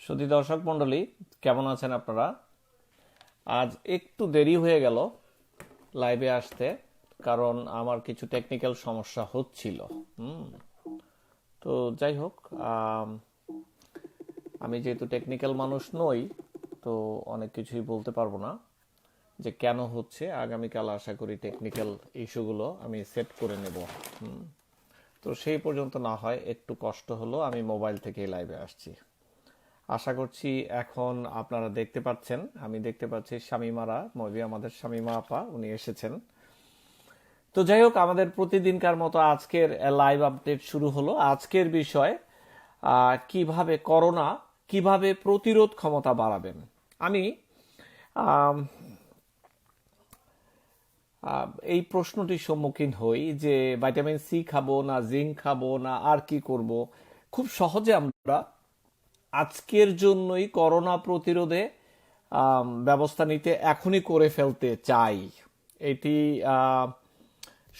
সুধী দর্শক মণ্ডলী, কেমন আছেন আপনারা? আজ একটু দেরি হয়ে গেল লাইভে আসতে, কারণ আমার কিছু টেকনিক্যাল সমস্যা হচ্ছিল। হুম তো যাই হোক, আমি যেহেতু টেকনিক্যাল মানুষ নই, তো অনেক কিছুই বলতে পারবো না যে কেন হচ্ছে। আগামীকাল আশা করি টেকনিক্যাল ইস্যুগুলো আমি সেট করে নেব। তো সেই পর্যন্ত না হয় একটু কষ্ট হলো, আমি মোবাইল থেকেই লাইভে আসছি। আশা করছি এখন আপনারা দেখতে পাচ্ছেন, আমি দেখতে পাচ্ছি শামিমারা মবি, আমাদের শামিমা আপা উনি এসেছেন। তো যাই হোক, আমাদের প্রতিদিনকার মতো আজকের লাইভ আপডেট শুরু হলো। আজকের বিষয় কিভাবে করোনা, কিভাবে প্রতিরোধ ক্ষমতা বাড়াবেন। আমি আম, এই প্রশ্নটির সম্মুখীন হই যে ভাইটামিন সি খাবো না জিঙ্ক খাবো না আর কি করব। খুব সহজে আমরা আজকের জন্যই করোনা প্রতিরোধে ব্যবস্থা নিতে এখনই করে ফেলতে চাই। এটি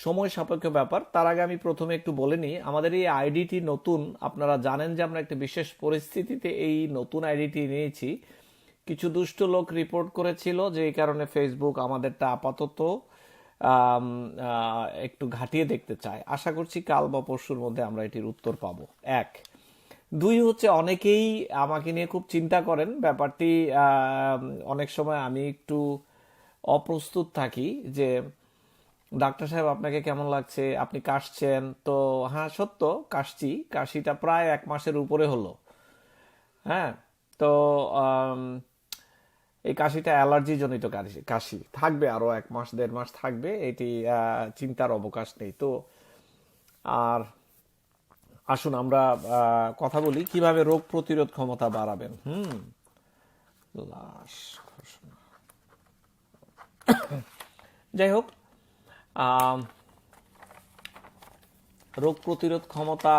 সময় সাপেক্ষ ব্যাপার। তার আগে আমি প্রথমে একটু বলে নিই, আমাদের এই আইডিটি নতুন। আপনারা জানেন যে আমরা একটা বিশেষ পরিস্থিতিতে এই নতুন আইডিটি নিয়েছি। কিছু দুষ্ট লোক রিপোর্ট করেছিল যে এই কারণে ফেসবুক আমাদেরটা আপাতত একটু ঘাটিয়ে দেখতে চায়। আশা করছি কাল বা পরশুর মধ্যে আমরা এটির উত্তর পাবো। এক, দুই হচ্ছে, অনেকেই আমাকে নিয়ে খুব চিন্তা করেন ব্যাপারটি। অনেক সময় আমি একটু অপ্রস্তুত থাকি যে ডাক্তার সাহেব আপনাকে কেমন লাগছে, আপনি কাশছেন। তো হ্যাঁ, সত্য কাশছি, কাশিটা প্রায় 1 মাসের উপরে হলো। হ্যাঁ, তো আম, এই কাশিটা অ্যালার্জি জনিত কাশি থাকবে, আরো 1 মাস 1.5 মাস থাকবে, এটি চিন্তার অবকাশ নেই। তো আর আসুন আমরা কথা বলি কিভাবে রোগ প্রতিরোধ ক্ষমতা বাড়াবেন। লাশ ঘোষণা। যাই হোক, আম, রোগ প্রতিরোধ ক্ষমতা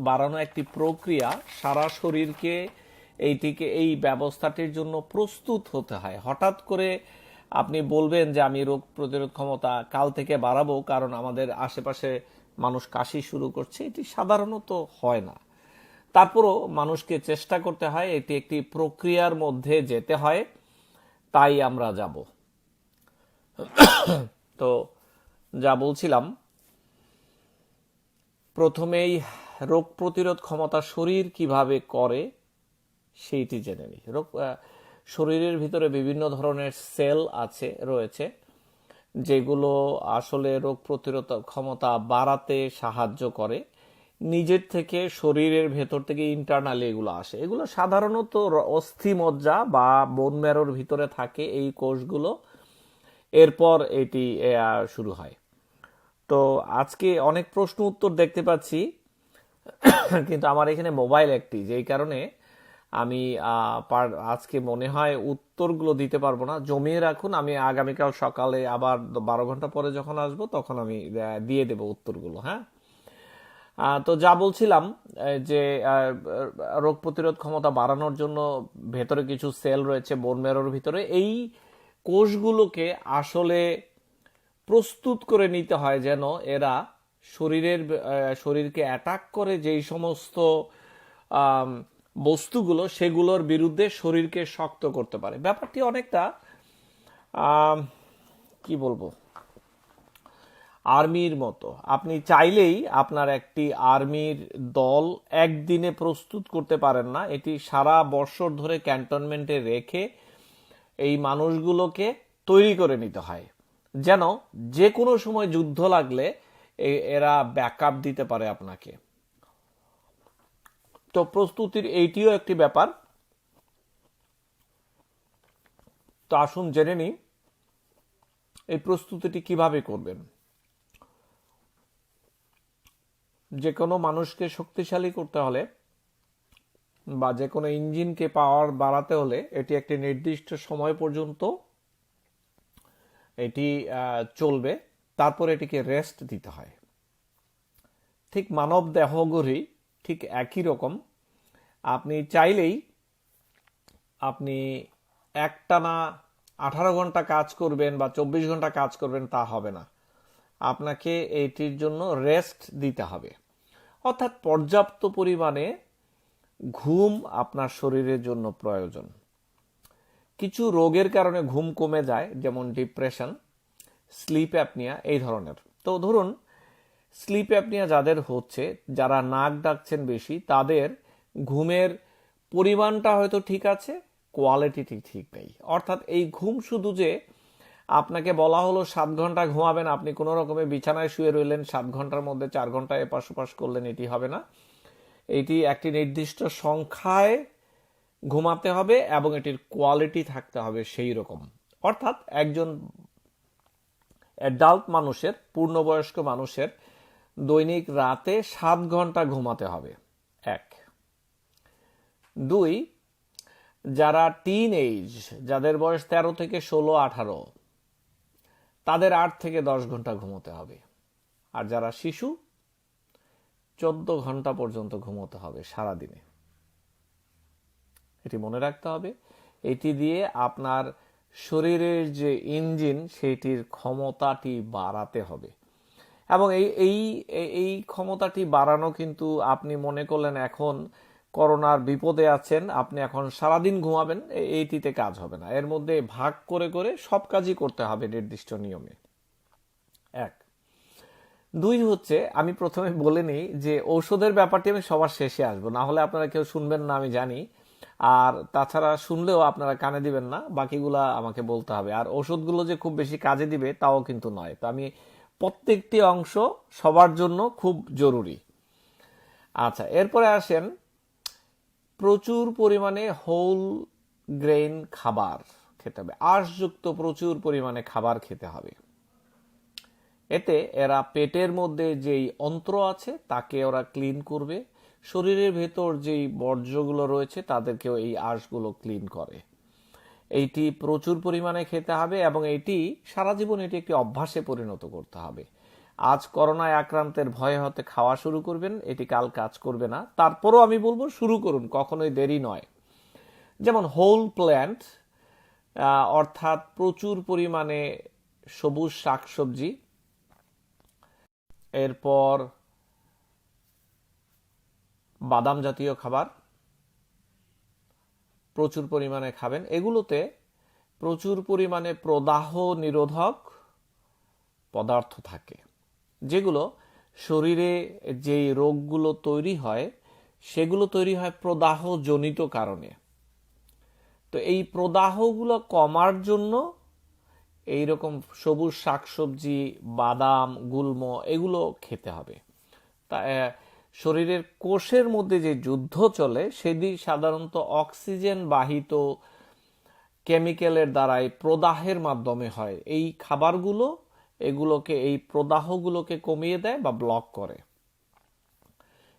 বাড়ানো একটি প্রক্রিয়া। সারা শরীরকে এই ব্যবস্থাটির জন্য প্রস্তুত হতে হয়। হঠাৎ করে আপনি বলবেন যে আমি রোগ প্রতিরোধ ক্ষমতা কাল থেকে বাড়াবো কারণ আমাদের আশেপাশে মানুষ কাশি শুরু করছে, এটি সাধারণত হয় না। তারপরও মানুষকে চেষ্টা করতে হয়, এটি একটি প্রক্রিয়ার মধ্যে যেতে হয়, তাই আমরা যাব। তো যা বলছিলাম, প্রথমেই রোগ প্রতিরোধ ক্ষমতা শরীর কিভাবে করে সেইটি জেনে নিই। শরীরের ভিতরে বিভিন্ন ধরনের সেল রয়েছে যেগুলো আসলে রোগ প্রতিরোধ ক্ষমতা বাড়াতে সাহায্য করে। নিজের থেকে, শরীরের ভেতর থেকে ইন্টারনালি এগুলো আসে। এগুলো সাধারণত অস্থি মজ্জা বা বোন ম্যারোর ভিতরে থাকে এই কোষগুলো। এরপর এটি শুরু হয়। তো আজকে অনেক প্রশ্ন উত্তর দেখতে পাচ্ছি, কিন্তু আমার এখানে মোবাইল একটি, যেই কারণে আমি আজকে মনে হয় উত্তরগুলো দিতে পারবো না। জমিয়ে রাখুন, আমি আগামীকাল সকালে আবার 12 ঘন্টা পরে যখন আসবো তখন আমি দিয়ে দেব উত্তরগুলো। হ্যাঁ, তো যা বলছিলাম, যে রোগ প্রতিরোধ ক্ষমতা বাড়ানোর জন্য ভেতরে কিছু সেল রয়েছে বোন ম্যারোর ভিতরে। এই কোষগুলোকে আসলে প্রস্তুত করে নিতে হয় যেন এরা শরীরকে অ্যাটাক করে যেই সমস্ত আম, বস্তুগুলো, সেগুলোর বিরুদ্ধে শরীরকে শক্ত করতে পারে। ব্যাপারটি অনেকটা কি বলবো, আর্মির মতো। আপনি চাইলেই আপনার একটি আর্মির দল একদিনে প্রস্তুত করতে পারেন না। এটি সারা বছর ধরে ক্যান্টনমেন্টে রেখে এই মানুষগুলোকে তৈরি করে নিতে হয় যেন যে কোনো সময় যুদ্ধ লাগলে এরা ব্যাকআপ দিতে পারে আপনাকে। তো প্রস্তুতির এইটিও একটি ব্যাপার। তো আসুন জেনে নিই এই প্রস্তুতিটি কিভাবে করবেন। যে কোনো মানুষকে শক্তিশালী করতে হলে বা যে কোনো ইঞ্জিনকে পাওয়ার বাড়াতে হলে এটি একটি নির্দিষ্ট সময় পর্যন্ত এটি চলবে, তারপর এটিকে রেস্ট দিতে হয়। ঠিক মানব দেহগড়ি ঠিক একই রকম। আপনি চাইলেই আপনি একটানা 18 ঘন্টা কাজ করবেন বা 24 ঘন্টা কাজ করবেন তা হবে না। আপনাকে এইটির জন্য রেস্ট দিতে হবে, অর্থাৎ পর্যাপ্ত পরিমাণে ঘুম আপনার শরীরের জন্য প্রয়োজন। কিছু রোগের কারণে ঘুম কমে যায়, যেমন ডিপ্রেশন, স্লিপ অ্যাপনিয়া এই ধরনের। তো ধরুন স্লিপ অ্যাপনিয়া যাদের হচ্ছে, যারা নাক ডাকছেন বেশি, তাদের ঘুমের পরিমাণটা হয়তো ঠিক আছে, কোয়ালিটি ঠিক নেই। অর্থাৎ এই ঘুম শুধু যে আপনাকে বলা হলো 7 ঘন্টা ঘুমাবেন, আপনি কোনো রকমে বিছানায় শুয়ে রইলেন, 7 ঘন্টার মধ্যে 4 ঘন্টা এপাশ ওপাশ করলেন, এটি হবে না। এটি একটি নির্দিষ্ট সংখ্যায় ঘুমাতে হবে এবং এটির কোয়ালিটি থাকতে হবে সেই রকম। অর্থাৎ একজন অ্যাডাল্ট মানুষের, পূর্ণবয়স্ক মানুষের দৈনিক রাতে 7 ঘন্টা ঘুমাতে হবে, 1। 2, যারা টিন এজ, যাদের বয়স 13 থেকে 16, 18, তাদের 8 থেকে 10 ঘন্টা ঘুমোতে হবে। আর যারা শিশু, 14 ঘন্টা পর্যন্ত ঘুমোতে হবে সারাদিনে। এটি মনে রাখতে হবে। এটি দিয়ে আপনার শরীরের যে ইঞ্জিন, সেটির ক্ষমতাটি বাড়াতে হবে। এবং এই ক্ষমতাটি বাড়ানো কিন্তু, আপনি মনে করলেন এখন করোনার বিপদে আছেন, আপনি এখন সারাদিন ঘুমাবেন, এইটিতে কাজ হবে না। এর মধ্যে ভাগ করে করে সব কাজই করতে হবে নির্দিষ্ট নিয়মে, 1। 2 হচ্ছে, আমি প্রথমে বলে নিই যে ঔষধের ব্যাপারটি আমি সবার শেষে আসবো, না হলে আপনারা কেউ শুনবেন না আমি জানি। আর তাছাড়া শুনলেও আপনারা কানে দিবেন না, বাকিগুলা আমাকে বলতে হবে। আর ওষুধগুলো যে খুব বেশি কাজে দিবে তাও কিন্তু নয়। তো আমি প্রত্যেকটি অংশ সবার জন্য খুব জরুরি। আচ্ছা, এরপরে আসেন, প্রচুর পরিমাণে হোল গ্রেইন খাবার খেতে হবে, আঁশযুক্ত প্রচুর পরিমাণে খাবার খেতে হবে। এতে এরা পেটের মধ্যে যেই অন্ত্র আছে তাকে ওরা ক্লিন করবে, শরীরের ভেতর যেই বর্জ্যগুলো রয়েছে তাদেরকেও এই আঁশগুলো ক্লিন করে। এইটি প্রচুর পরিমাণে খেতে হবে এবং এটি সারা জীবন এটি একটি অভ্যাসে পরিণত করতে হবে। আজ করোনায় আক্রান্তের ভয়ে হতে খাওয়া শুরু করবেন, এটি কাল কাজ করবে না। তারপরও আমি বলবো শুরু করুন, কখনোই দেরি নয়। যেমন হোল প্ল্যান্ট, অর্থাৎ প্রচুর পরিমাণে সবুজ শাকসবজি, এরপর বাদাম জাতীয় খাবার প্রচুর পরিমাণে খাবেন। এগুলোতে প্রচুর পরিমাণে প্রদাহ নিরোধক পদার্থ থাকে, যেগুলো শরীরে যেই রোগগুলো তৈরি হয় সেগুলো তৈরি হয় প্রদাহজনিত কারণে। তো এই প্রদাহগুলো কমার জন্য এইরকম সবুজ শাকসবজি, বাদাম, গুল্ম এগুলো খেতে হবে। তা শরীরের কোষের মধ্যে যে যুদ্ধ চলে সেটি সাধারণত অক্সিজেন বাহিত কেমিক্যালের দ্বারাই প্রদাহের মাধ্যমে হয়। এই খাবারগুলো এগুলোকে, এই প্রদাহগুলোকে কমিয়ে দেয় বা ব্লক করে।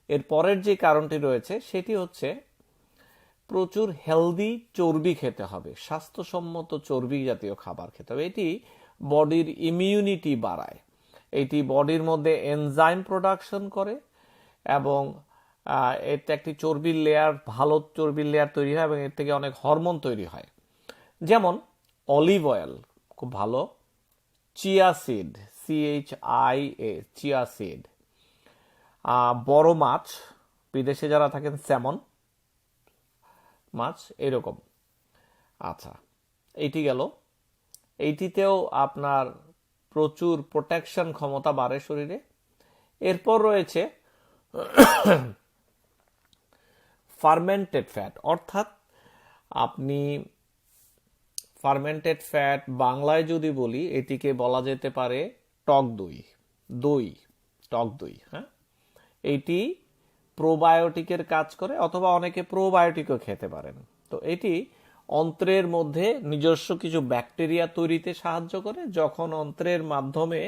এর পরের যে কারণটি রয়েছে সেটি হচ্ছে প্রচুর হেলদি চর্বি খেতে হবে, স্বাস্থ্যসম্মত চর্বি জাতীয় খাবার খেতে হবে। এটি বডির ইমিউনিটি বাড়ায়, এটি বডির মধ্যে এনজাইম প্রোডাকশন করে এবং এতে একটি চর্বির লেয়ার, ভালো চর্বির লেয়ার তৈরি হয় এবং এর থেকে অনেক হরমোন তৈরি হয়। যেমন অলিভ অয়েল খুব ভালো, chia seed, CHIA, chia seed, বড় মাছ, বিদেশে যারা থাকেন স্যামন মাছ এরকম। আচ্ছা, এইটি গেল। এইটিতেও আপনার প্রচুর প্রোটেকশন ক্ষমতা বাড়ে শরীরে। এরপর রয়েছে ফার্মেন্টেড ফ্যাট, অর্থাৎ আপনি ফার্মেন্টেড ফ্যাট বাংলায় যদি বলি এটিকে বলা যেতে পারে টক দই, টক দই। হ্যাঁ, এইটি প্রোবায়োটিকের কাজ করে, অথবা অনেকে প্রোবায়োটিকও খেতে পারেন। তো এটি অন্ত্রের মধ্যে নিজস্ব কিছু ব্যাকটেরিয়া তৈরিতে সাহায্য করে। যখন অন্ত্রের মাধ্যমে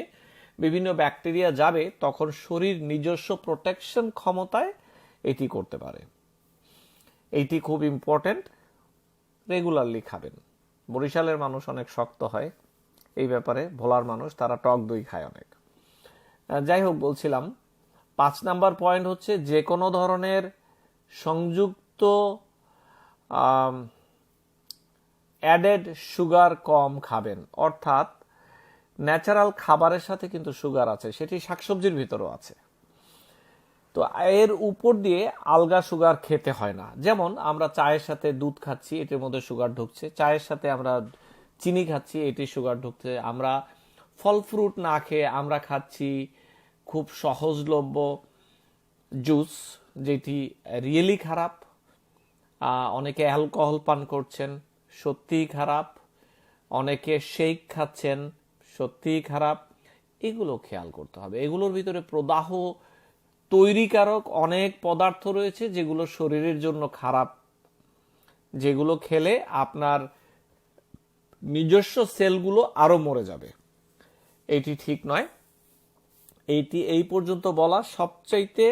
বিভিন্ন ব্যাকটেরিয়া যাবে তখন শরীর নিজস্ব প্রোটেকশন ক্ষমতায় এটি করতে পারে। এইটি খুব ইম্পর্টেন্ট, রেগুলারলি খাবেন। বরিশালের মানুষ অনেক শক্ত হয় এই ব্যাপারে, ভোলার মানুষ তারা টক দই খায় অনেক। যাই হোক, বলছিলাম 5 নাম্বার পয়েন্ট হচ্ছে যে কোনো ধরনের সংযুক্ত অ্যাডেড সুগার কম খাবেন। অর্থাৎ ন্যাচারাল খাবারের সাথে কিন্তু সুগার আছে, সেটি শাকসবজির ভিতরেও আছে। তো তো এর উপর দিয়ে আলগা সুগার খেতে হয় না। যেমন আমরা চায়ের সাথে দুধ খাচ্ছি, এটির মধ্যে সুগার ঢুকছে। চায়ের সাথে আমরা চিনি খাচ্ছি, এটি সুগার ঢুকছে। আমরা ফল ফ্রুট না খেয়ে আমরা খাচ্ছি খুব সহজলভ্য জুস, যেটি রিয়েলি খারাপ। অনেকে অ্যালকোহল পান করছেন, সত্যিই খারাপ। অনেকে শেক খাচ্ছেন, সত্যিই খারাপ। এগুলো খেয়াল করতে হবে। এগুলোর ভিতরে প্রদাহ তৈরিকারক অনেক পদার্থ রয়েছে যেগুলো শরীরের জন্য খারাপ, যেগুলো খেলে আপনার নিজস্ব সেলগুলো আরো মরে যাবে। এটি ঠিক নয়। এইটি এই পর্যন্ত বলা সবচাইতে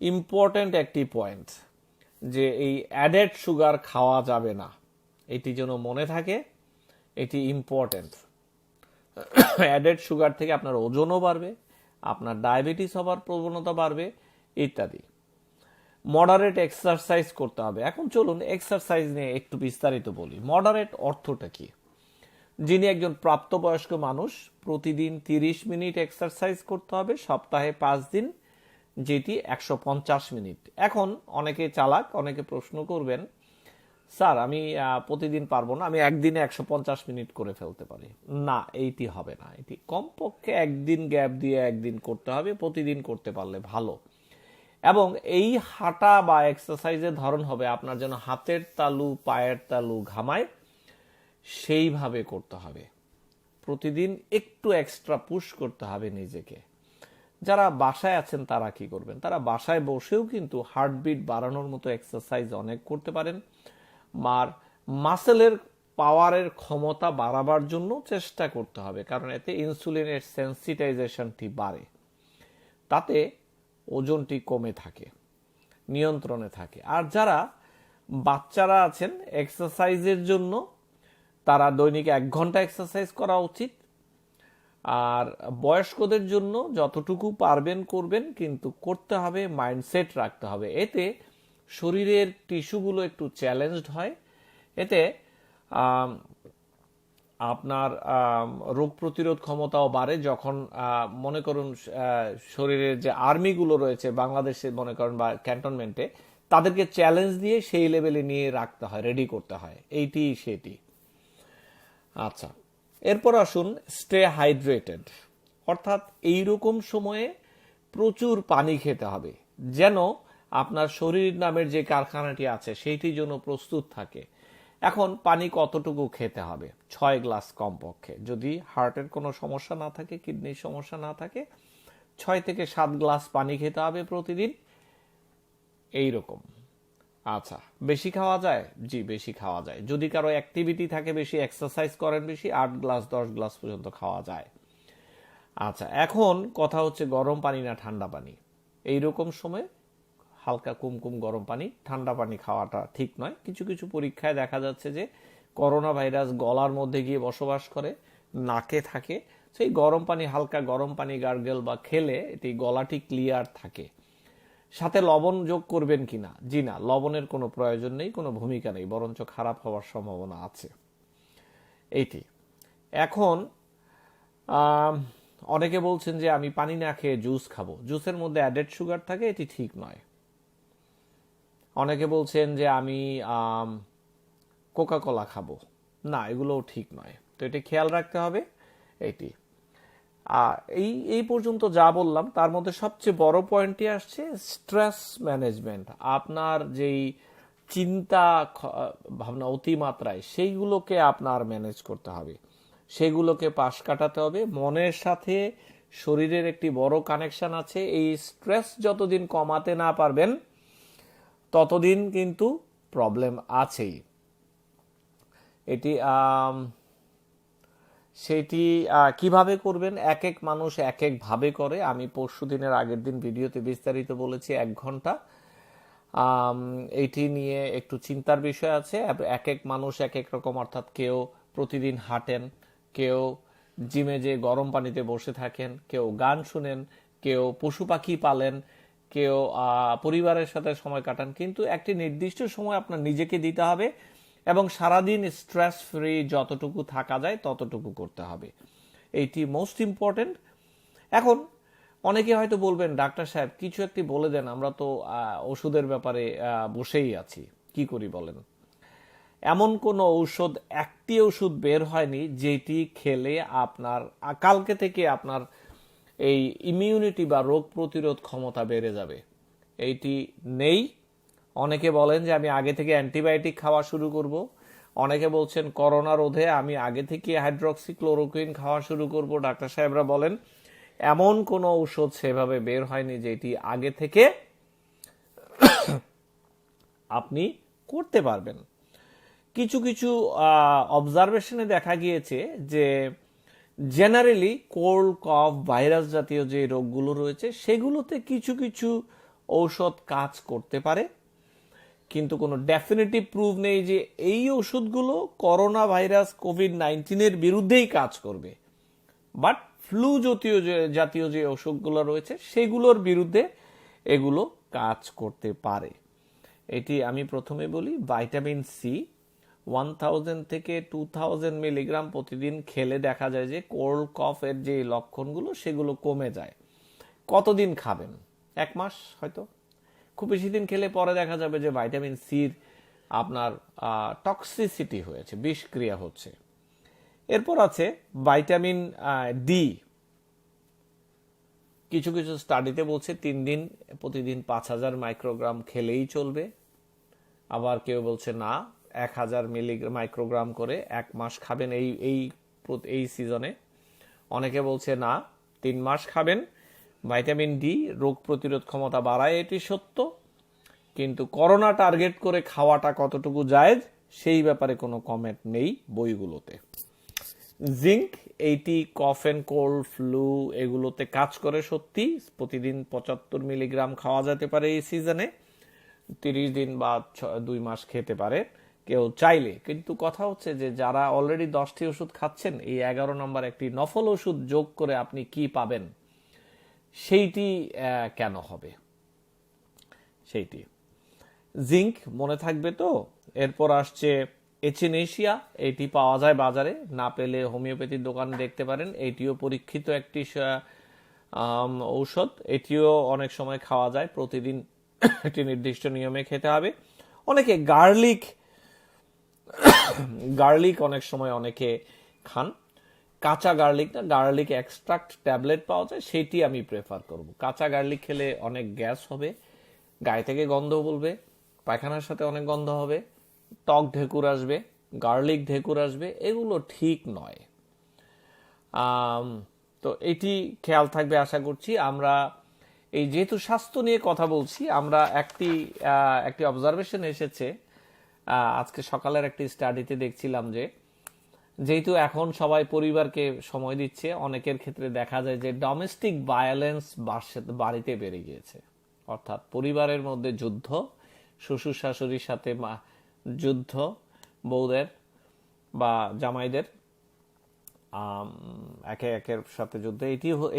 ইম্পর্ট্যান্ট একটি পয়েন্ট, যে এই অ্যাডেড সুগার খাওয়া যাবে না। এটি যেন মনে থাকে, এটি ইম্পর্ট্যান্ট। অ্যাডেড সুগার থেকে আপনার ওজনও বাড়বে, আপনার ডায়াবেটিস হবার প্রবণতা বাড়বে ইত্যাদি। মডারেট এক্সারসাইজ করতে হবে। এখন চলুন এক্সারসাইজ নিয়ে একটু বিস্তারিত বলি। মডারেট অর্থটা কি? যিনি একজন প্রাপ্তবয়স্ক মানুষ, প্রতিদিন 30 মিনিট এক্সারসাইজ করতে হবে, সপ্তাহে 5 দিন, যেটি 150 মিনিট। এখন অনেকে চালাক, অনেকে প্রশ্ন করবেন, স্যার আমি প্রতিদিন পারবো না, আমি একদিনে 150 মিনিট করে ফেলতে পারি। না, এইটি হবে না। এটি কমপক্ষে একদিন গ্যাপ দিয়ে একদিন করতে হবে, প্রতিদিন করতে পারলে ভালো। এবং এই হাঁটা বা এক্সারসাইজের ধরন হবে আপনার যেন হাতের তালু পায়ের তালু ঘামায় সেইভাবে করতে হবে। প্রতিদিন একটু এক্সট্রা পুশ করতে হবে নিজেকে। যারা বাসায় আছেন তারা কি করবেন? তারা বাসায় বসেও কিন্তু হার্টবিট বাড়ানোর মতো এক্সারসাইজ অনেক করতে পারেন। আর মাসেলের পাওয়ারের ক্ষমতা বাড়াবার জন্য চেষ্টা করতে হবে, কারণ এতে ইনসুলিনের সেন্সিটাইজেশনটি বাড়ে, তাতে ওজনটি কমে থাকে, নিয়ন্ত্রণে থাকে। আর যারা বাচ্চারা আছেন, এক্সারসাইজের জন্য তারা দৈনিক 1 ঘন্টা এক্সারসাইজ করা উচিত। আর বয়স্কদের জন্য যতটুকু পারবেন করবেন, কিন্তু করতে হবে, মাইন্ডসেট রাখতে হবে। এতে শরীরের টিস্যুগুলো একটু চ্যালেঞ্জড হয়। এতে আপনার রোগ প্রতিরোধ ক্ষমতাও বাড়ে। যখন মনে করুন শরীরের যে আর্মিগুলো রয়েছে বাংলাদেশে, মনে করেন বা ক্যান্টনমেন্টে, তাদেরকে চ্যালেঞ্জ দিয়ে সেই লেভেলে নিয়ে রাখতে হয়, রেডি করতে হয়। এইটি সেটি। আচ্ছা, এরপর আসুন স্টে হাইড্রেটেড, অর্থাৎ এইরকম সময়ে প্রচুর পানি খেতে হবে, যেন আপনার শরীর নামের যে কারখানাটি আছে সেইটি যেন প্রস্তুত থাকে। এখন পানি কতটুকু খেতে হবে? 6 গ্লাস কমপক্ষে। যদি হার্টের কোনো সমস্যা না থাকে, কিডনির সমস্যা না থাকে, 6 থেকে 7 গ্লাস পানি খেতে হবে প্রতিদিন। এইরকম। আচ্ছা, বেশি খাওয়া যায়? জি, বেশি খাওয়া যায়। যদি কারো অ্যাক্টিভিটি থাকে বেশি, এক্সারসাইজ করেন বেশি, 8 গ্লাস 10 গ্লাস পর্যন্ত খাওয়া যায়। আচ্ছা, এখন কথা হচ্ছে গরম পানি না ঠান্ডা পানি। এইরকম সময় হালকা কুমকুম গরম পানি, ঠান্ডা পানি খাওয়াটা ঠিক নয়। কিছু কিছু পরীক্ষায় দেখা যাচ্ছে যে করোনা ভাইরাস গলার মধ্যে গিয়ে বসবাস করে, নাকে থাকে। সেই গরম পানি, হালকা গরম পানি গার্গেল বা খেলে এটি গলাটি ক্লিয়ার থাকে। সাথে লবণ যোগ করবেন কিনা? জি না, লবণের কোনো প্রয়োজন নেই, কোনো ভূমিকা নেই, বরঞ্চ খারাপ হওয়ার সম্ভাবনা আছে। এইটি। এখন অনেকে বলছেন যে আমি পানি না খেয়ে জুস খাবো, জুসের মধ্যে অ্যাডেড সুগার থাকে, এটি ঠিক নয়। অনেকে বলছেন যে আমি কোকা কোলা খাবো, না, এগুলোও ঠিক নয়। তো এটি খেয়াল রাখতে হবে। এটি এই এই পর্যন্ত যা বললাম তার মধ্যে সবচেয়ে বড় পয়েন্টটি আসছে স্ট্রেস ম্যানেজমেন্ট। আপনার যেই চিন্তা ভাবনা অতিমাত্রায়, সেইগুলোকে আপনার ম্যানেজ করতে হবে, সেগুলোকে পাশ কাটাতে হবে। মনের সাথে শরীরের একটি বড় কানেকশন আছে। এই স্ট্রেস যতদিন কমাতে না পারবেন ততদিন কিন্তু প্রবলেম আছেই। এটি সেটি কিভাবে করবেন? এক এক মানুষ এক এক ভাবে করে। আমি পরশুদিনের আগের দিন ভিডিওতে বিস্তারিত বলেছি, 1 ঘন্টা। এইটি নিয়ে একটু চিন্তার বিষয় আছে। এক এক মানুষ এক এক রকম, অর্থাৎ কেউ প্রতিদিন হাঁটেন, কেউ জিমে যে গরম পানিতে বসে থাকেন, কেউ গান শুনেন, কেউ পশু পাখি পালেন, কেউ পরিবারের সাথে সময় কাটান। কিন্তু একটি নির্দিষ্ট সময় আপনার নিজেকে দিতে হবে এবং সারাদিন স্ট্রেস ফ্রি যতটুকু থাকা যায় ততটুকু করতে হবে। এইটি মোস্ট ইম্পর্টেন্ট। এখন অনেকে হয়তো বলবেন, ডাক্তার সাহেব কিছু একটি বলে দেন, আমরা তো ওষুধের ব্যাপারে বসেই আছি, কি করি বলেন। এমন কোনো ঔষধ, একটি ওষুধ বের হয়নি যেটি খেলে আপনার কালকে থেকে আপনার এই ইমিউনিটি বা রোগ প্রতিরোধ ক্ষমতা বেড়ে যাবে, এইটি নেই। অনেকে বলেন যে আমি আগে থেকে অ্যান্টিবায়োটিক খাওয়া শুরু করব, অনেকে বলছেন করোনা রোধে আমি আগে থেকে হাইড্রক্সিক্লোরোকুইন খাওয়া শুরু করব। ডাক্তার সাহেবরা বলেন এমন কোনো ঔষধ সেভাবে বের হয়নি যেটি আগে থেকে আপনি করতে পারবেন। কিছু কিছু অবজারভেশনে দেখা গিয়েছে যে জেনারেলি কোল্ড কফ ভাইরাস জাতীয় যে রোগগুলো রয়েছে সেগুলোতে কিছু কিছু ঔষধ কাজ করতে পারে, কিন্তু কোনো ডেফিনেটিভ প্রুফ নেই যে এই ওষুধগুলো করোনা ভাইরাস কোভিড-19 বিরুদ্ধেই কাজ করবে। বাট ফ্লু জাতীয় যে ওষুধগুলো রয়েছে সেগুলোর বিরুদ্ধে এগুলো কাজ করতে পারে। এটি আমি প্রথমে বলি, ভাইটামিন সি 1000 থেকে 2000 মিলিগ্রাম প্রতিদিন খেলে দেখা যায় যে কোল্ড কফের যে লক্ষণগুলো সেগুলো কমে যায়। কতদিন খাবেন? 1 মাস হয়তো, খুব বেশি দিন খেলে পরে দেখা যাবে যে ভাইটামিন সির আপনার টক্সিসিটি হয়েছে, বিষক্রিয়া হচ্ছে। এরপর আছে ভাইটামিন ডি। কিছু কিছু স্টাডিতে বলছে 3 দিন প্রতিদিন 5000 মাইক্রোগ্রাম খেলেই চলবে। আবার কেউ বলছে না, 1000 মাইক্রোগ্রাম করে 1 মাস খাবেন এই সিজনে। অনেকে বলছে না, 3 মাস খাবেন। ভাইটামিন ডি রোগ প্রতিরোধ ক্ষমতা বাড়ায়, এটি সত্য, কিন্তু করোনা টার্গেট করে খাওয়াটা কতটুকু জায়েজ সেই ব্যাপারে কোনো কমেন্ট নেই বইগুলোতে। জিঙ্ক, এইটি কফ এন্ড কোল্ড, ফ্লু এগুলোতে কাজ করে সত্যি। প্রতিদিন 75 মিলিগ্রাম খাওয়া যেতে পারে এই সিজনে, 30 দিন বা 2 মাস খেতে পারে কেউ চাইলে। কিন্তু কথা হচ্ছে যে যারা অলরেডি 10টি ওষুধ খাচ্ছেন, এই 11 নম্বর একটি নফল ওষুধ যোগ করে আপনি কি পাবেন সেইটি কেন হবে সেইটি। জিঙ্ক মনে থাকবে তো। এরপর আসছে এচিনেশিয়া, এটি পাওয়া যায় বাজারে, না পেলে হোমিওপ্যাথির দোকানে দেখতে পারেন। এটিও পরীক্ষিত একটি ঔষধ, এটিও অনেক সময় খাওয়া যায়, প্রতিদিন একটি নির্দিষ্ট নিয়মে খেতে হবে। অনেকে গার্লিক অনেক সময় অনেকে খান, কাঁচা গার্লিক না, গার্লিক এক্সট্রাক্ট ট্যাবলেট পাওয়া যায়, সেটি আমি প্রেফার করব। কাঁচা গার্লিক খেলে অনেক গ্যাস হবে, গায়ে থেকে গন্ধ বলবে, পায়খানার সাথে অনেক গন্ধ হবে, টক ঢেকুর আসবে, গার্লিক ঢেকুর আসবে, এগুলো ঠিক নয়। তো এটি খেয়াল থাকবে আশা করছি। আমরা এই যেহেতু স্বাস্থ্য নিয়ে কথা বলছি, আমরা একটি অবজারভেশন এসেছে আজকে সকালের একটি স্টাডিতে দেখছিলাম যে যেহেতু এখন সবাই পরিবারকে সময় দিচ্ছে, অনেকের ক্ষেত্রে দেখা যায় যে ডোমেস্টিক ভায়োলেন্স বাড়িতে বেড়ে গিয়েছে। অর্থাৎ পরিবারের মধ্যে যুদ্ধ, শ্বশুর শাশুড়ির সাথে যুদ্ধ, বউদের বা জামাইদের একে একের সাথে যুদ্ধ,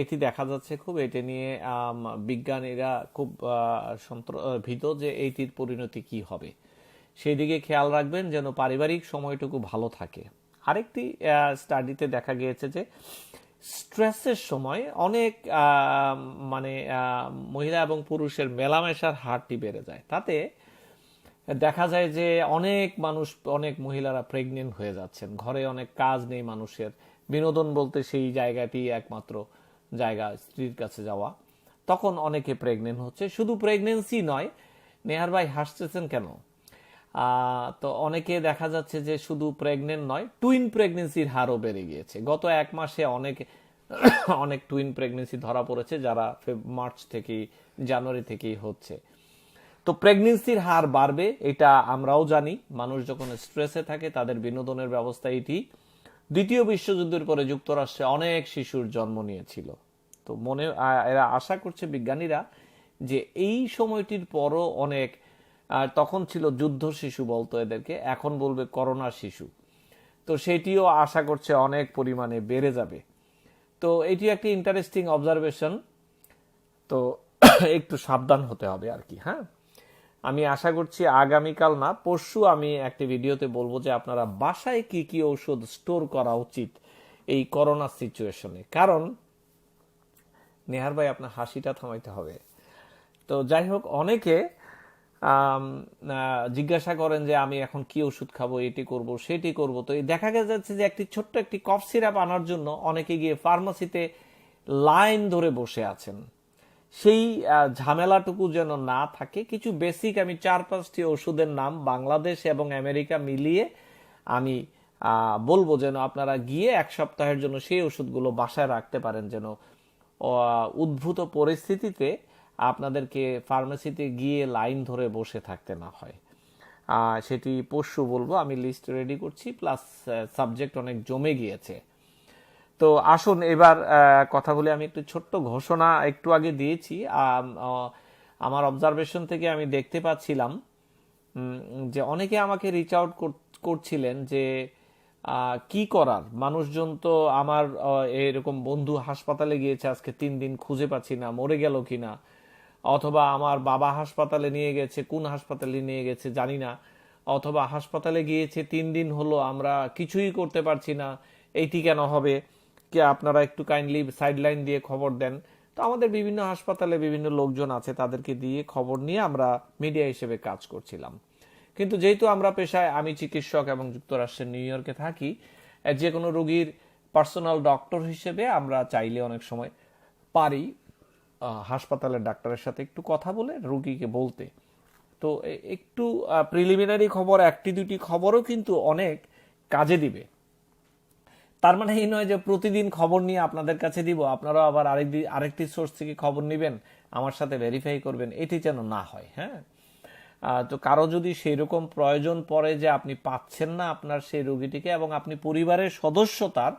এটি দেখা যাচ্ছে খুব। এটি নিয়ে বিজ্ঞানীরা খুব ভীত যে এইটির পরিণতি কি হবে। সেই দিকে খেয়াল রাখবেন যেন পারিবারিক সময়টুকু ভালো থাকে। আরেকটি স্টাডিতে দেখা গিয়েছে যে স্ট্রেসের সময় অনেক মহিলা এবং পুরুষের মেলামেশার হারটি বেড়ে যায়। তাতে দেখা যায় যে অনেক মহিলারা প্রেগনেন্ট হয়ে যাচ্ছেন। ঘরে অনেক কাজ নেই মানুষের, বিনোদন বলতে সেই জায়গাটি একমাত্র জায়গা স্ত্রীর কাছে যাওয়া, তখন অনেকে প্রেগনেন্ট হচ্ছে। শুধু প্রেগনেন্সি নয়, নেহার ভাই হাসতেছেন কেন? তো অনেকে দেখা যাচ্ছে যে শুধু প্রেগনেন্ট নয়, টুইন প্রেগনেন্সির হারও বেড়ে গিয়েছে। গত 1 মাসে অনেক টুইন প্রেগনেন্সি ধরা পড়েছে, যারা মার্চ থেকেই জানুয়ারি থেকেই হচ্ছে। তো প্রেগনেন্সির হার বাড়বে, এটা আমরাও জানি। মানুষ যখন স্ট্রেসে থাকে তাদের বিনোদনের ব্যবস্থা এটি। দ্বিতীয় বিশ্বযুদ্ধের পরে যুক্তরাষ্ট্রে অনেক শিশুর জন্ম নিয়েছিল। তো এরা আশা করছে বিজ্ঞানীরা যে এই সময়টির পরও অনেক, তখন ছিল যুদ্ধ শিশু বলতো এদেরকে, এখন বলবে করোনা শিশু। তো সেটিও আশা করছে অনেক পরিমাণে বেড়ে যাবে। তো এটি একটি ইন্টারেস্টিং অবজারভেশন। তো একটু সাবধান হতে হবে আর কি। হ্যাঁ, আমি আশা করছি আগামীকাল না পরশু আমি একটি ভিডিওতে বলবো যে আপনারা বাসায় কি কি ঔষধ স্টোর করা উচিত এই করোনা সিচুয়েশনে। কারণ নেহার ভাই আপনার হাসিটা থামাইতে হবে। তো যাই হোক, অনেকে আম, জিজ্ঞাসা করেন যে আমি এখন কি ওষুধ খাবো, এটি করব সেটি করব। তো এই দেখা যাচ্ছে যে একটি ছোট্ট একটি কফ সিরাপ আনার জন্য অনেকে গিয়ে ফার্মাসিতে লাইন ধরে বসে আছেন। সেই ঝামেলাটুকু যেন না থাকে, কিছু বেসিক আমি 4-5টি ওষুধের নাম বাংলাদেশ এবং আমেরিকা মিলিয়ে আমি বলবো, যেন আপনারা গিয়ে 1 সপ্তাহের জন্য সেই ওষুধগুলো বাসায় রাখতে পারেন, যেন উদ্ভূত পরিস্থিতিতে আপনাদেরকে ফার্মেসিতে গিয়ে লাইন ধরে বসে থাকতে না হয়। সেটি পরশু বলবো, আমি লিস্ট রেডি করছি, প্লাস সাবজেক্ট অনেক জমে গিয়েছে। তো আসুন এবার কথা বলি। আমি একটু ছোট্ট ঘোষণা একটু আগে দিয়েছি। আমার অবজারভেশন থেকে আমি দেখতে পাচ্ছিলাম যে অনেকে আমাকে রিচ আউট করছিলেন যে কি করার, মানুষজন তো আমার এরকম বন্ধু হাসপাতালে গিয়েছে আজকে 3 দিন, খুঁজে পাচ্ছি না, মরে গেল কিনা, অথবা আমার বাবা হাসপাতালে নিয়ে গেছে, কোন হাসপাতালে নিয়ে গেছে জানি না, অথবা হাসপাতালে গিয়েছে 3 দিন হলো, আমরা কিছুই করতে পারছি না, এইটি কেন হবে, কে আপনারা একটু কাইন্ডলি সাইডলাইন দিয়ে খবর দেন। তো আমাদের বিভিন্ন হাসপাতালে বিভিন্ন লোকজন আছে, তাদেরকে দিয়ে খবর নিয়ে আমরা মিডিয়া হিসেবে কাজ করছিলাম। কিন্তু যেহেতু আমরা পেশায়, আমি চিকিৎসক এবং যুক্তরাষ্ট্রের নিউ ইয়র্কে থাকি, যে কোনো রোগীর পার্সোনাল ডক্টর হিসেবে আমরা চাইলে অনেক সময় পারি হাসপাতালের ডাক্তারের সাথে একটু কথা বলে রোগীকে বলতে। তো একটু প্রিলিমিনারি খবর, 1-2টি খবরও কিন্তু অনেক কাজে দিবে। তার মানে এই নয় যে প্রতিদিন খবর নিয়ে আপনাদের কাছে দিব, আপনারাও আবার আরেকটি সোর্স থেকে খবর নেবেন, আমার সাথে ভেরিফাই করবেন, এটি যেন না হয়। হ্যাঁ, তো কারো যদি সেই রকম প্রয়োজন পড়ে যে আপনি পাচ্ছেন না আপনার সেই রোগীটিকে এবং আপনি পরিবারের সদস্য তার,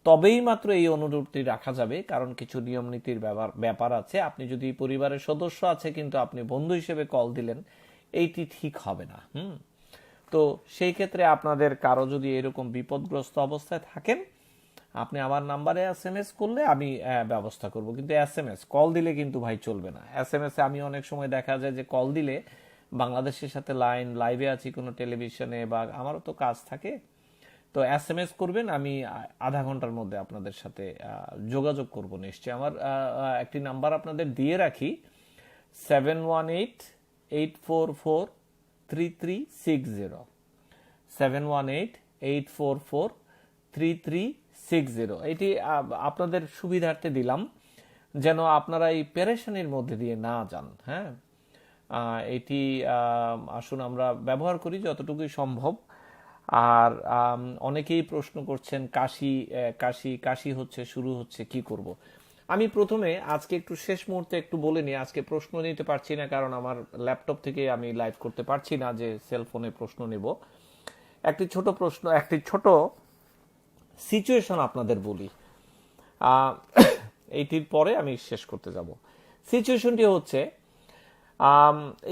তবেই মাত্র এই অনুরোধটি রাখা যাবে। কারণ কিছু নিয়ম নীতির ব্যাপার আছে। আপনি যদি পরিবারের সদস্য আছে কিন্তু আপনি বন্ধু হিসেবে কল দিলেন, এইটি ঠিক হবে না। তো সেই ক্ষেত্রে আপনাদের কারো যদি এরকম বিপদগ্রস্ত অবস্থায় থাকেন, আপনি আমার নাম্বারে SMS করলে আমি ব্যবস্থা করব। কিন্তু SMS কল দিলে কিন্তু ভাই চলবে না। SMS আমি অনেক সময় দেখা যায় যে কল দিলে বাংলাদেশের সাথে লাইভে আছি কোনো টেলিভিশনে, বা আমারও তো কাজ থাকে, তো SMS করবেন, আমি আধা ঘন্টার মধ্যে আপনাদের সাথে যোগাযোগ করব নিশ্চয়ই। আমার একটি নাম্বার আপনাদের দিয়ে রাখি, 718-844-3360, 718-844-3360। এটি আপনাদের সুবিধার্থে দিলাম, যেন আপনারা এই পেরেশানির মধ্যে দিয়ে না যান। হ্যাঁ, এটি আসুন আমরা ব্যবহার করি যতটুকুই সম্ভব। আর অনেকেই প্রশ্ন করছেন কাশি কাশি কাশি হচ্ছে, শুরু হচ্ছে, কি করব। আমি প্রথমে আজকে একটু শেষ মুহূর্তে একটু বলে নিই, আজকে প্রশ্ন নিতে পারছি না কারণ আমার ল্যাপটপ থেকে আমি লাইভ করতে পারছি না যে সেলফোনে প্রশ্ন নেব। একটি ছোট সিচুয়েশন আপনাদের বলি, এইটির পরে আমি শেষ করতে যাব। সিচুয়েশনটি হচ্ছে,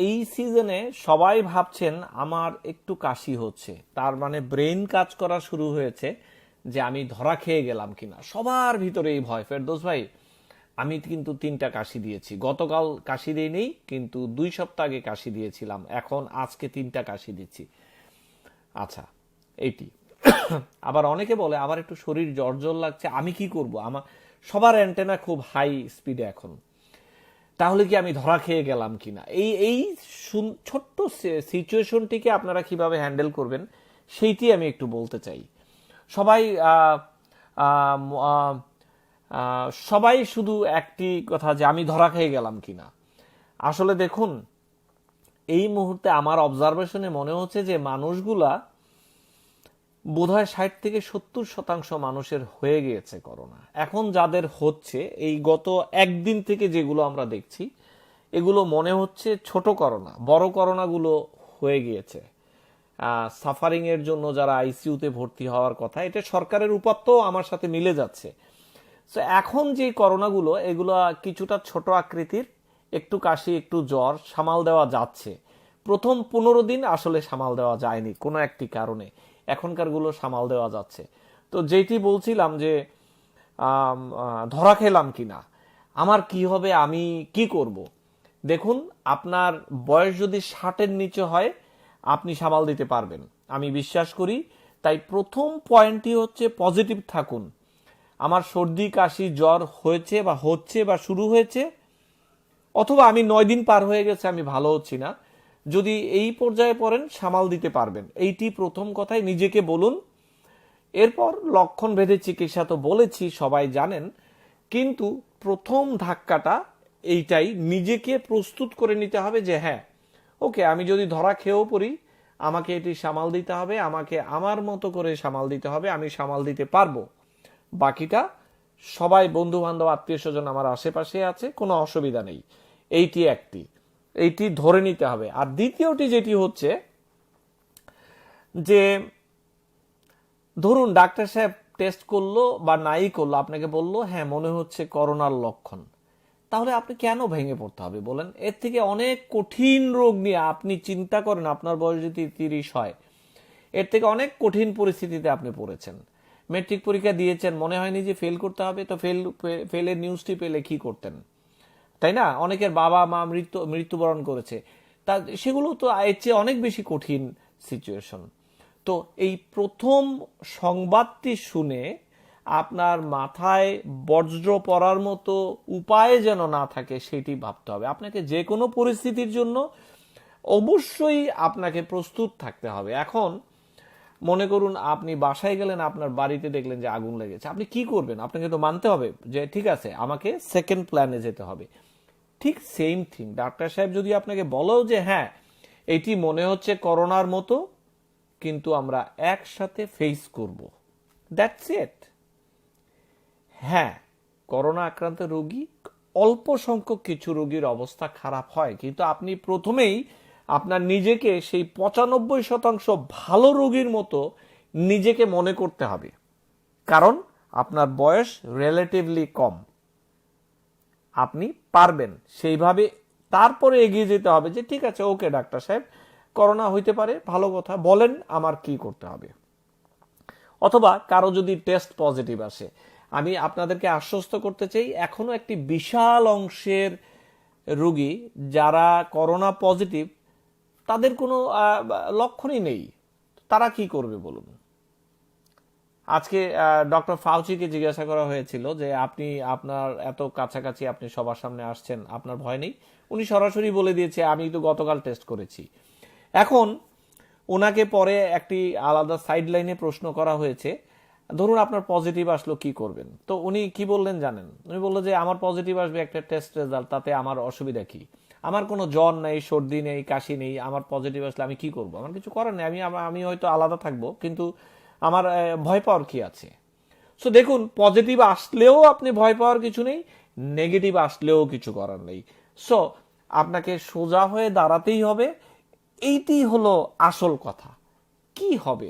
এই সিজনে সবাই ভাবছেন আমার একটু কাশি হচ্ছে, তার মানে ব্রেন কাজ করা শুরু হয়েছে যে আমি ধরা খেয়ে গেলাম কিনা। সবার ভিতরে এই ভয়। ফেরদৌস ভাই, আমি কিন্তু 3টা কাশি দিয়েছি, গতকাল কাশি দিইনি, কিন্তু 2 সপ্তাহ আগে কাশি দিয়েছিলাম, এখন আজকে 3টা কাশি দিচ্ছি। আচ্ছা, এইটি আবার অনেকে বলে আমার একটু শরীর জ্বর লাগছে, আমি কি করব, আমার সবার অ্যান্টেনা খুব হাই স্পিডে এখন, তাহলে কি আমি ধরা খেয়ে গেলাম কিনা। এই ছোট্ট সিচুয়েশনটিকে আপনারা কিভাবে হ্যান্ডেল করবেন সেইটি আমি একটু বলতে চাই। সবাই শুধু একটি কথা যে আমি ধরা খেয়ে গেলাম কিনা। আসলে দেখুন, এই মুহূর্তে আমার অবজারভেশনে মনে হচ্ছে যে মানুষগুলা বোধহয় 60-70% মানুষের হয়ে গিয়েছে করোনা। এখন যাদের হচ্ছে, এই গত একদিন থেকে যেগুলো আমরা দেখছি, এগুলো মনে হচ্ছে ছোট করোনা, বড় করোনাগুলো হয়ে গিয়েছে। সাফারিং এর জন্য যারা আইসিইউতে ভর্তি হওয়ার কথা, এটা সরকারের উপাত্তও আমার সাথে মিলে যাচ্ছে। তো এখন যে করোনাগুলো, এগুলো কিছুটা ছোট আকৃতির, একটু কাশি একটু জ্বর সামাল দেওয়া যাচ্ছে। প্রথম 15 দিন আসলে সামাল দেওয়া যায়নি কোনো একটি কারণে, এখনকার গুলো সামাল দেওয়া যাচ্ছে। তো যেটি বলছিলাম যে ধরা খেলাম কিনা, আমার কি হবে, আমি কি করব। দেখুন, আপনার বয়স যদি 60-এর নিচে হয় আপনি সামাল দিতে পারবেন, আমি বিশ্বাস করি। তাই প্রথম পয়েন্টটি হচ্ছে পজিটিভ থাকুন। আমার সর্দি কাশি জ্বর হয়েছে বা হচ্ছে বা শুরু হয়েছে, অথবা আমি 9 দিন পার হয়ে গেছে, আমি ভালো হচ্ছি না, যদি এই পর্যায়ে পড়েন সামাল দিতে পারবেন, এইটি প্রথম কথাই নিজেকে বলুন। এরপর লক্ষণ ভেদে চিকিৎসা তো বলেছি, সবাই জানেন, কিন্তু প্রথম ধাক্কাটা এইটাই, নিজেকে প্রস্তুত করে নিতে হবে যে হ্যাঁ ওকে, আমি যদি ধরা খেয়েও পড়ি, আমাকে এটি সামাল দিতে হবে, আমাকে আমার মতো করে সামাল দিতে হবে, আমি সামাল দিতে পারবো। বাকিটা সবাই বন্ধু বান্ধব আত্মীয় স্বজন আমার আশেপাশে আছে, কোনো অসুবিধা নেই। এইটি ধরে নিতে হবে। আর দ্বিতীয়টি যেটি হচ্ছে যে, ধরুন ডাক্তার সাহেব টেস্ট করলো বা নাই করলো, আপনাকে বললো হ্যাঁ মনে হচ্ছে করোনার লক্ষণ, তাহলে আপনি কেন ভেঙে পড়তে হবে বলেন? এর থেকে অনেক কঠিন রোগ নিয়ে আপনি চিন্তা করেন, আপনার বয়স যদি 30 হয়, এর থেকে অনেক কঠিন পরিস্থিতিতে আপনি পড়েছেন। মেট্রিক পরীক্ষা দিয়েছেন, মনে হয়নি যে ফেল করতে হবে, তো ফেলের নিউজটি পেলে কি করতেন, তাই না? অনেকের বাবা মা মৃত্যুবরণ করেছে, তা সেগুলো তো এর চেয়ে অনেক বেশি কঠিন সিচুয়েশন। তো এই প্রথম সংবাদটি শুনে আপনার মাথায় বজ্র পড়ার মতো উপায় যেন না থাকে, সেটি ভাবতে হবে। আপনাকে যে কোনো পরিস্থিতির জন্য অবশ্যই আপনাকে প্রস্তুত থাকতে হবে। এখন মনে করুন আপনি বাসায় গেলেন, আপনার বাড়িতে দেখলেন যে আগুন লেগেছে, আপনি কি করবেন? আপনাকে তো মানতে হবে যে ঠিক আছে, আমাকে সেকেন্ড প্ল্যানে যেতে হবে। ঠিক সেম থিং, ডাক্তার সাহেব যদি আপনাকে বলো যে হ্যাঁ এটি মনে হচ্ছে করোনার মতো, কিন্তু আমরা একসাথে ফেস করব, দ্যাটস ইট। হ্যাঁ, করোনা আক্রান্ত রোগী, অল্প সংখ্যক কিছু রোগীর অবস্থা খারাপ হয়, কিন্তু আপনি প্রথমেই আপনার নিজেকে সেই 95% ভালো রোগীর মতো নিজেকে মনে করতে হবে, কারণ আপনার বয়স রিলেটিভলি কম, আপনি পারবেন সেইভাবে। তারপরে এগিয়ে যেতে হবে যে ঠিক আছে, ওকে ডাক্তার সাহেব করোনা হইতে পারে, ভালো কথা, বলেন আমার কি করতে হবে। অথবা কারো যদি টেস্ট পজিটিভ আসে, আমি আপনাদেরকে আশ্বস্ত করতে চাই, এখনো একটি বিশাল অংশের রোগী যারা করোনা পজিটিভ, তাদের কোনো লক্ষণই নেই, তারা কি করবে বলুন? আজকে ডক্টর ফাউচিকে জিজ্ঞাসা করা হয়েছিল যে আপনি আপনার এত কাছাকাছি, আপনি সবার সামনে আসছেন, আপনার ভয় নেই? উনি সরাসরি বলে দিয়েছে আমি তো গতকাল টেস্ট করেছি। এখন ওনাকে পরে একটি আলাদা সাইড লাইনে প্রশ্ন করা হয়েছে, ধরুন আপনার পজিটিভ আসলো, কি করবেন? তো উনি কি বললেন জানেন? উনি বললো যে আমার পজিটিভ আসবে একটা টেস্ট রেজাল্ট, তাতে আমার অসুবিধা কি? আমার কোনো জ্বর নেই, সর্দি নেই, কাশি নেই, আমার পজিটিভ আসলে আমি কি করব? আমার কিছু করার নেই, আমি হয়তো আলাদা থাকবো, কিন্তু আমার ভয় পাওয়ার কি আছে? সো দেখুন, পজিটিভ আসলেও আপনি ভয় পাওয়ার কিছু নেই, নেগেটিভ আসলেও কিছু করার নেই। সো আপনাকে সোজা হয়ে দাঁড়াতেই হবে, এইটি হলো আসল কথা। কি হবে?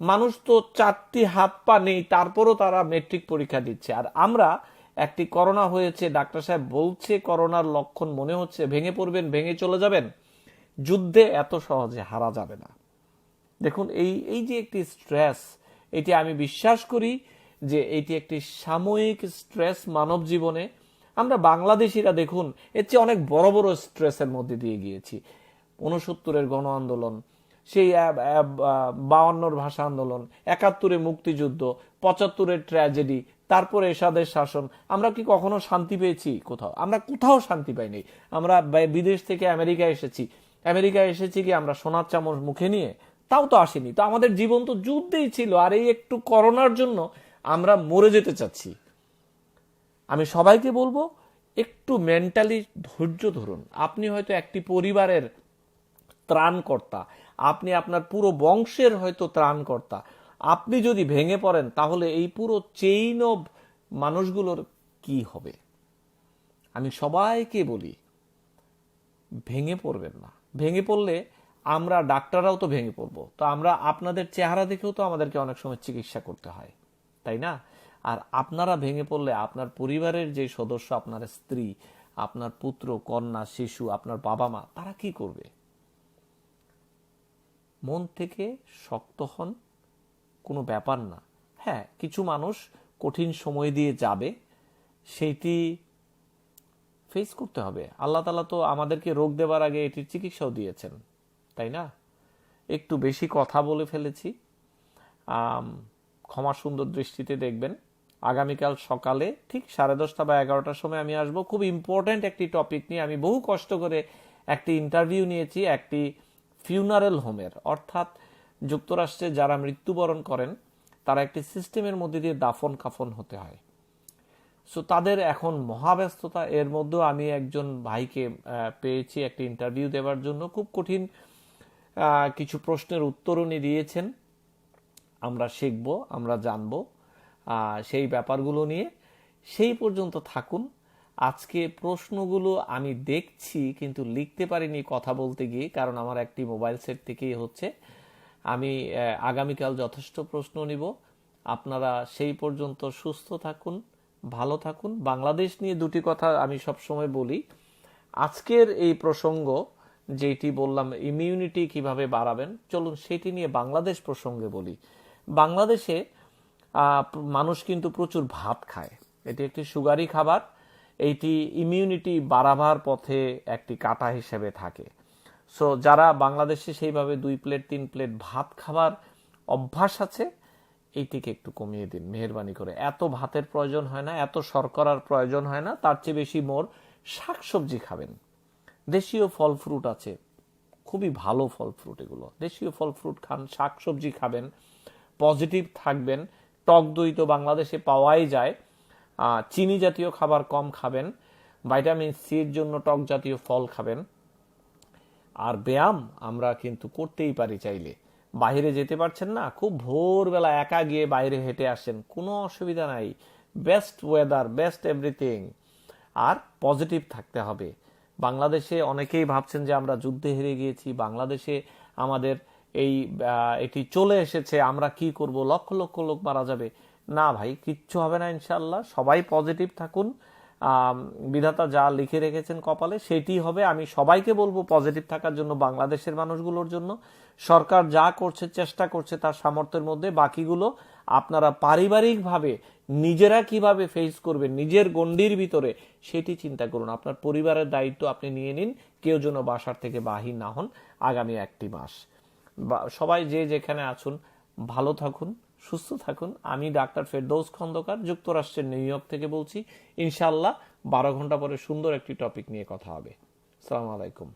মানুষ তো 4টি হাত পা নেই, তারপরও তারা মেট্রিক পরীক্ষা দিচ্ছে, আর আমরা একটি করোনা হয়েছে, ডাক্তার সাহেব বলছে করোনার লক্ষণ মনে হচ্ছে, ভেঙে পড়বেন, ভেঙে চলে যাবেন। যুদ্ধে এত সহজে হারা যাবে না। দেখুন, এই এই যে একটি স্ট্রেস, এটি আমি বিশ্বাস করি যে এটি একটি সাময়িক স্ট্রেস মানব জীবনে। আমরা বাংলাদেশিরা দেখুন এর চেয়ে অনেক বড় বড় স্ট্রেসের মধ্যে দিয়ে গিয়েছি। 69-এর গণ আন্দোলন, সেই 52-র ভাষা আন্দোলন, 71-এ মুক্তিযুদ্ধ, 75-এর ট্র্যাজেডি, তারপরে এরশাদের শাসন। আমরা কি কখনো শান্তি পেয়েছি? কোথাও আমরা কোথাও শান্তি পাইনি। আমরা বিদেশ থেকে আমেরিকা এসেছি কি আমরা সোনার চামচ মুখে নিয়ে? তাও তো আসেনি। তো আমাদের জীবন তো যুদ্ধেই ছিল, আর এই একটু করোনার জন্য আমরা মরে যেতে চাচ্ছি। আমি সবাইকে বলবো একটু মেন্টালি ধৈর্য ধরুন। আপনি হয়তো একটি পরিবারের ত্রাণকর্তা, আপনি আপনার পুরো বংশের হয়তো ত্রাণকর্তা। আপনি যদি ভেঙে পড়েন তাহলে এই পুরো চেইন অফ মানুষগুলোর কি হবে? আমি সবাইকে বলি ভেঙে পড়বেন না। ভেঙে পড়লে আমরা ডাক্তাররাও তো ভেঙে পড়বো, তো আমরা আপনাদের চেহারা দেখেও তো আমাদেরকে অনেক সময় চিকিৎসা করতে হয়, তাই না? আর আপনারা ভেঙে পড়লে আপনার পরিবারের যে সদস্য, আপনার স্ত্রী, আপনার পুত্র কন্যা শিশু, আপনার বাবা মা, তারা কি করবে? মন থেকে শক্ত হন, কোনো ব্যাপার না। হ্যাঁ, কিছু মানুষ কঠিন সময় দিয়ে যাবে, সেইটি ফেস করতে হবে। আল্লাহ তাআলা তো আমাদেরকে রোগ দেবার আগে এটির চিকিৎসাও দিয়েছেন, তাই না? একটু বেশি কথা বলে ফেলেছি, ক্ষমা সুন্দর দৃষ্টিতে দেখবেন। আগামীকাল সকালে ঠিক 10:30 বা 11টার সময় আমি আসব। খুব ইম্পর্ট্যান্ট একটি টপিক নিয়ে। আমি বহু কষ্ট করে একটি ইন্টারভিউ নিয়েছি একটি ফিউনারেল হোমের, অর্থাৎ যুক্তরাষ্ট্রে যারা মৃত্যুবরণ করেন তারা একটি সিস্টেমের মধ্যে দিয়ে দাফন কাফন হতে হয়। সো তাদের এখন মহাব্যস্ততা, এর মধ্যেও আমি একজন ভাইকে পেয়েছি একটি ইন্টারভিউ দেওয়ার জন্য। খুব কঠিন কিছু প্রশ্নের উত্তর উনি দিয়েছেন। আমরা শিখব, আমরা জানব সেই ব্যাপারগুলো নিয়ে। সেই পর্যন্ত থাকুন। আজকে প্রশ্নগুলো আমি দেখছি কিন্তু লিখতে পারিনি কথা বলতে গিয়ে, কারণ আমার একটি মোবাইল সেট থেকেই হচ্ছে। আমি আগামীকাল যথেষ্ট প্রশ্ন নিব। আপনারা সেই পর্যন্ত সুস্থ থাকুন, ভালো থাকুন। বাংলাদেশ নিয়ে দুটি কথা আমি সবসময় বলি। আজকের এই প্রসঙ্গ যেটি বললাম, ইমিউনিটি কিভাবে বাড়াবেন, চলুন সেটি নিয়ে বাংলাদেশ প্রসঙ্গে বলি। বাংলাদেশে মানুষ কিন্তু প্রচুর ভাত খায়। এটি একটি সুগারি খাবার। এইটি ইমিউনিটি বাড়াবার পথে একটি কাঁটা হিসেবে থাকে। সো যারা বাংলাদেশে সেইভাবে 2 প্লেট 3 প্লেট ভাত খাবার অভ্যাস আছে, এইটিকে একটু কমিয়ে দিন মেহেরবানি করে। এত ভাতের প্রয়োজন হয় না, এত শর্করার প্রয়োজন হয় না। তার চেয়ে বেশি মোর শাকসবজি খাবেন। দেশীয় ফল ফ্রুট আছে, খুবই ভালো ফল ফ্রুট এগুলো। দেশীয় ফল ফ্রুট খান, শাকসবজি খাবেন, পজিটিভ থাকবেন। টক দই তো বাংলাদেশে পাওয়াই যায়। চিনি জাতীয় খাবার কম খাবেন। ভাইটামিন সির জন্য টক জাতীয় ফল খাবেন। আর ব্যায়াম আমরা কিন্তু করতেই পারি চাইলে। বাইরে যেতে পারছেন না, খুব ভোরবেলা একা গিয়ে বাইরে হেঁটে আসেন, কোনো অসুবিধা নাই। Best weather, best everything. আর পজিটিভ থাকতে হবে। বাংলাদেশে অনেকেই ভাবছেন যে আমরা যুদ্ধে হেরে গিয়েছি, বাংলাদেশে আমাদের এটি চলে এসেছে, আমরা কি করব, লক্ষ লক্ষ লোক মারা যাবে। না ভাই, কিচ্ছু হবে না ইনশাল্লাহ। সবাই পজিটিভ থাকুন। বিধাতা যা লিখে রেখেছেন কপালে সেটি হবে। আমি সবাইকে বলবো পজিটিভ থাকার জন্য, বাংলাদেশের মানুষগুলোর জন্য। সরকার যা করছে, চেষ্টা করছে তার সামর্থ্যের মধ্যে। বাকিগুলো আপনারা পারিবারিকভাবে নিজেরা কিভাবে ফেস করবেন নিজের গণ্ডির ভিতরে, সেটি চিন্তা করুন। আপনার পরিবারের দায়িত্ব আপনি নিয়ে নিন। কেউ যেন বাসার থেকে বাহির না হন আগামী 1টি মাস। সবাই যে যেখানে আছেন ভালো থাকুন, সুস্থ থাকুন। আমি ডাক্তার ফেরদৌস খন্দকার, যুক্তরাষ্ট্রের নিউ ইয়র্ক থেকে বলছি। ইনশাআল্লাহ 12 ঘন্টা পরে সুন্দর একটি টপিক নিয়ে কথা হবে। আসসালামু আলাইকুম।